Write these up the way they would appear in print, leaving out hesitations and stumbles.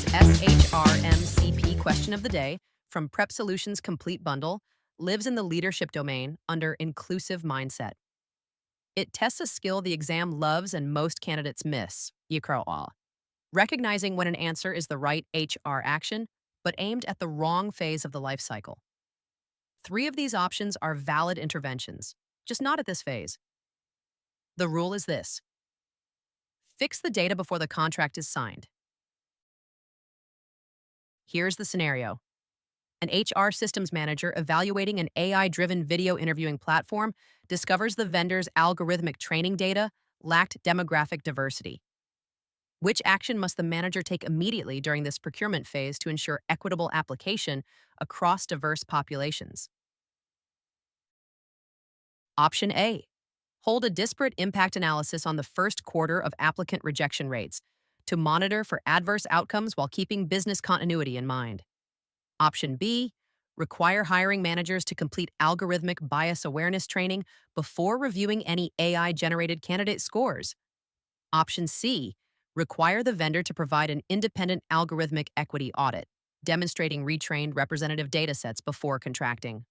SHRM-CP question of the day from Prep Solutions Complete Bundle lives in the leadership domain under inclusive mindset. It tests a skill the exam loves and most candidates miss, Yikra, recognizing when an answer is the right HR action, but aimed at the wrong phase of the life cycle. 3 of these options are valid interventions, just not at this phase. The rule is this: fix the data before the contract is signed. Here's the scenario. An HR systems manager evaluating an AI-driven video interviewing platform discovers the vendor's algorithmic training data lacked demographic diversity. Which action must the manager take immediately during this procurement phase to ensure equitable application across diverse populations? Option A. Hold a disparate impact analysis on the first quarter of applicant rejection rates to monitor for adverse outcomes while keeping business continuity in mind. Option B. Require hiring managers to complete algorithmic bias awareness training before reviewing any AI-generated candidate scores. Option C. Require the vendor to provide an independent algorithmic equity audit, demonstrating retrained representative datasets before contracting.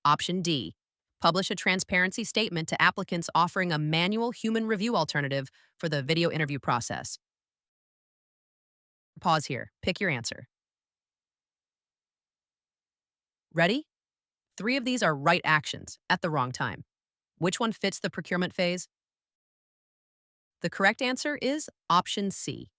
Option D. Publish a transparency statement to applicants offering a manual human review alternative for the video interview process. Pause here. Pick your answer. Ready? 3 of these are right actions at the wrong time. Which one fits the procurement phase? The correct answer is option C.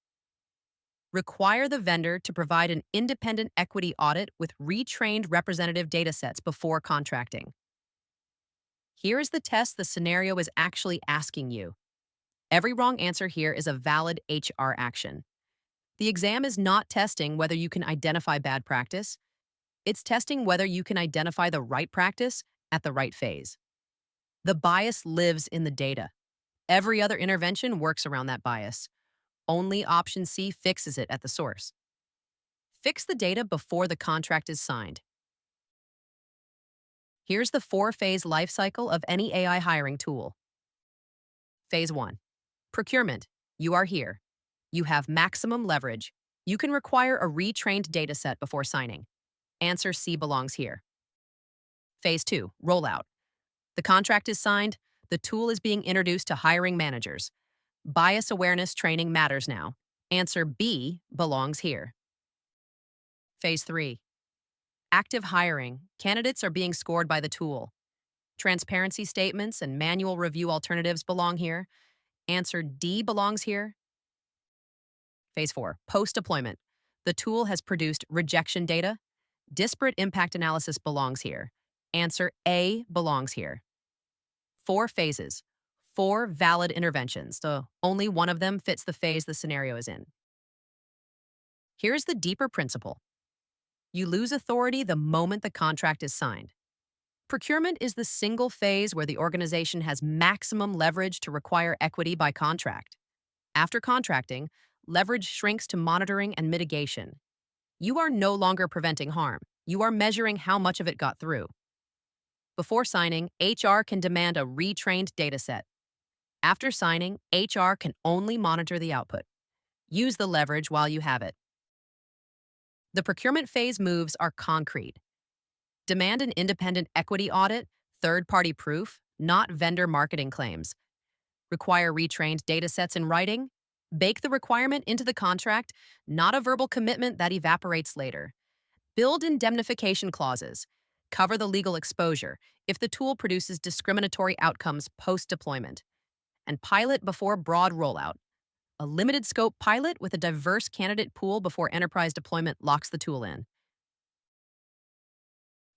Require the vendor to provide an independent equity audit with retrained representative datasets before contracting. Here is the test the scenario is actually asking you. Every wrong answer here is a valid HR action. The exam is not testing whether you can identify bad practice. It's testing whether you can identify the right practice at the right phase. The bias lives in the data. Every other intervention works around that bias. Only option C fixes it at the source. Fix the data before the contract is signed. Here's the 4-phase life cycle of any AI hiring tool. Phase 1. Procurement. You are here. You have maximum leverage. You can require a retrained dataset before signing. Answer C belongs here. Phase 2. Rollout. The contract is signed. The tool is being introduced to hiring managers. Bias awareness training matters now. Answer B belongs here. Phase 3. Active hiring. Candidates are being scored by the tool. Transparency statements and manual review alternatives belong here. Answer D belongs here. Phase 4. Post-deployment. The tool has produced rejection data. Disparate impact analysis belongs here. Answer A belongs here. 4 phases. 4 valid interventions, so only one of them fits the phase the scenario is in. Here's the deeper principle. You lose authority the moment the contract is signed. Procurement is the single phase where the organization has maximum leverage to require equity by contract. After contracting, leverage shrinks to monitoring and mitigation. You are no longer preventing harm. You are measuring how much of it got through. Before signing, HR can demand a retrained dataset. After signing, HR can only monitor the output. Use the leverage while you have it. The procurement phase moves are concrete. Demand an independent equity audit, third-party proof, not vendor marketing claims. Require retrained datasets in writing. Bake the requirement into the contract, not a verbal commitment that evaporates later. Build indemnification clauses. Cover the legal exposure if the tool produces discriminatory outcomes post-deployment. And pilot before broad rollout. A limited scope pilot with a diverse candidate pool before enterprise deployment locks the tool in.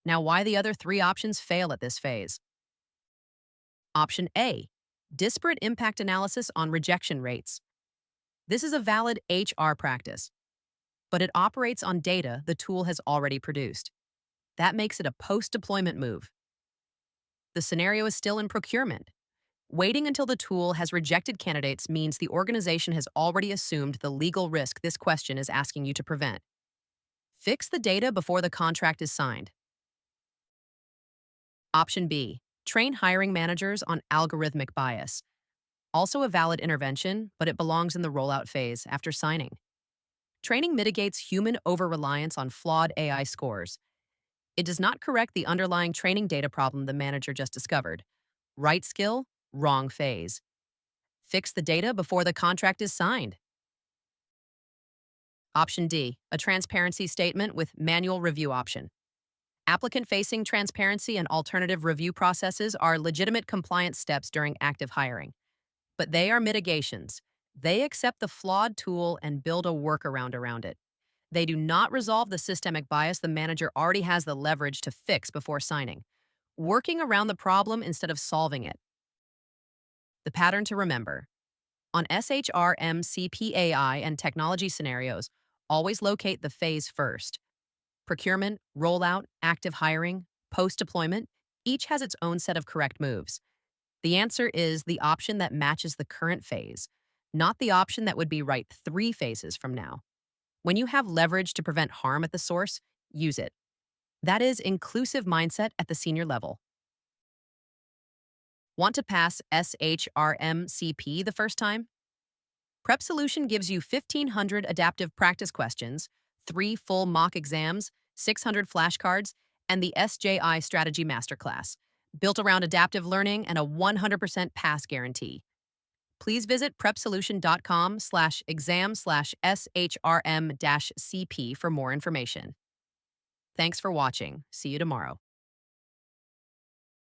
Now, why the other 3 options fail at this phase? Option A. Disparate impact analysis on rejection rates. This is a valid HR practice, but it operates on data the tool has already produced. That makes it a post-deployment move. The scenario is still in procurement. Waiting until the tool has rejected candidates means the organization has already assumed the legal risk this question is asking you to prevent. Fix the data before the contract is signed. Option B. Train hiring managers on algorithmic bias. Also a valid intervention, but it belongs in the rollout phase after signing. Training mitigates human over-reliance on flawed AI scores. It does not correct the underlying training data problem the manager just discovered. Right skill, wrong phase. Fix the data before the contract is signed. Option D, a transparency statement with manual review option. Applicant-facing transparency and alternative review processes are legitimate compliance steps during active hiring. But they are mitigations. They accept the flawed tool and build a workaround around it. They do not resolve the systemic bias the manager already has the leverage to fix before signing. Working around the problem instead of solving it. The pattern to remember. On SHRM-CP AI and technology scenarios, always locate the phase first. Procurement, rollout, active hiring, post-deployment, each has its own set of correct moves. The answer is the option that matches the current phase, not the option that would be right 3 phases from now. When you have leverage to prevent harm at the source, use it. That is inclusive mindset at the senior level. Want to pass SHRM-CP the first time? Prep Solution gives you 1,500 adaptive practice questions, 3 full mock exams, 600 flashcards, and the SJI Strategy Masterclass, built around adaptive learning and a 100% pass guarantee. Please visit prepsolution.com/exam/SHRM-CP for more information. Thanks for watching. See you tomorrow.